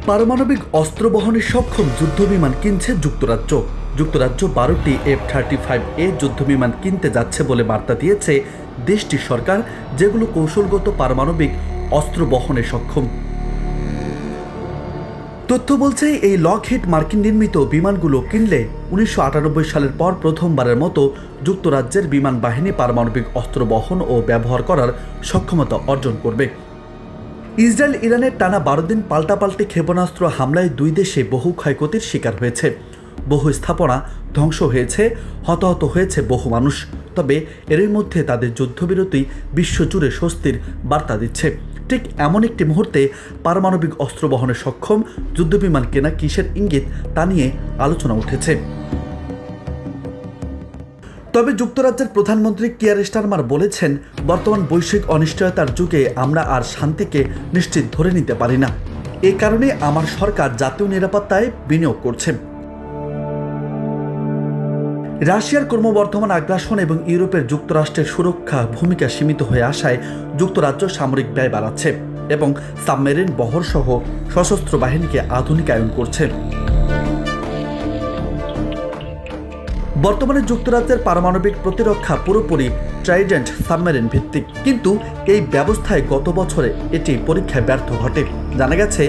পারমাণবিক অস্ত্র বহনে সক্ষম যুদ্ধবিমান কিনছে যুক্তরাজ্য। যুক্তরাজ্য 12টি F-35A যুদ্ধবিমান কিনতে যাচ্ছে বলে বার্তা দিয়েছে দেশটির সরকার, যেগুলো কৌশলগত পারমাণবিক অস্ত্র বহনে সক্ষম। তথ্য বলছে, এই লকহিড মার্কিন নির্মিত বিমানগুলো কিনলে 1998 সালের পর প্রথমবারের মতো যুক্তরাজ্যের বিমান বাহিনী পারমাণবিক অস্ত্র বহন ও ব্যবহার করার সক্ষমতা অর্জন করবে। ইসরায়েল ইরানের টানা 12 দিন পাল্টাপাল্টি ক্ষেপণাস্ত্র হামলায় দুই দেশে বহু ক্ষয়ক্ষতির শিকার হয়েছে। বহু স্থাপনা ধ্বংস হয়েছে, হতাহত হয়েছে বহু মানুষ। তবে এর মধ্যে তাদের যুদ্ধবিরতি বিশ্বজুড়ে স্বস্তির বার্তা দিচ্ছে। ঠিক এমন একটি মুহূর্তে পারমাণবিক অস্ত্র বহনে সক্ষম যুদ্ধবিমান কেনা কিসের ইঙ্গিত তা নিয়ে আলোচনা উঠেছে। তবে যুক্তরাজ্যের প্রধানমন্ত্রী কিয়ার স্টারমার বলেছেন, বর্তমান বৈশ্বিক অনিশ্চয়তার যুগে আমরা আর শান্তিকে নিশ্চিত ধরে নিতে পারি না। এ কারণে আমার সরকার জাতীয় নিরাপত্তায় বিনিয়োগ করছে। রাশিয়ার ক্রমবর্ধমান আগ্রাসন এবং ইউরোপের যুক্তরাষ্ট্রের সুরক্ষা ভূমিকা সীমিত হয়ে আসায় যুক্তরাজ্য সামরিক ব্যয় বাড়াচ্ছে এবং সাবমেরিন বহর সহ সশস্ত্র বাহিনীকে আধুনিকায়ন করছে। বর্তমানে যুক্তরাজ্যের পারমাণবিক প্রতিরক্ষা পুরোপুরি ট্রাইডেন্ট সাবমেরিন ভিত্তিক, কিন্তু এই ব্যবস্থায় গত বছরে এটি পরীক্ষায় ব্যর্থ ঘটে। জানা গেছে,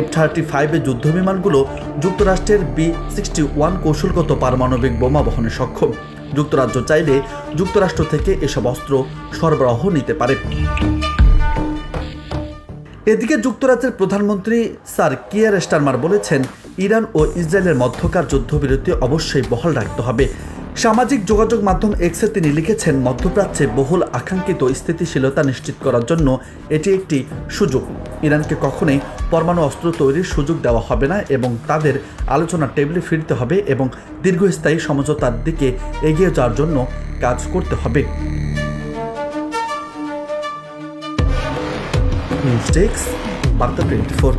F-35 যুদ্ধবিমানগুলো যুক্তরাষ্ট্রের B-61 কৌশলগত পারমাণবিক বোমা বহনে সক্ষম। যুক্তরাজ্য চাইলে যুক্তরাষ্ট্র থেকে এসব অস্ত্র সরবরাহ নিতে পারে। এদিকে যুক্তরাজ্যের প্রধানমন্ত্রী স্যার কিয়ার স্টারমার বলেছেন, ইরান ও ইসরায়েলের মধ্যকার যুদ্ধবিরতি অবশ্যই বহাল রাখতে হবে। সামাজিক যোগাযোগ মাধ্যম এক্সে তিনি লিখেছেন, মধ্যপ্রাচ্যে বহুল আকাঙ্ক্ষিত স্থিতিশীলতা নিশ্চিত করার জন্য এটি একটি সুযোগ। ইরানকে কখনোই পরমাণু অস্ত্র তৈরির সুযোগ দেওয়া হবে না এবং তাদের আলোচনার টেবিলে ফিরতে হবে এবং দীর্ঘস্থায়ী সমঝোতার দিকে এগিয়ে যাওয়ার জন্য কাজ করতে হবে। নিউজ ডেস্ক, বার্তা 24।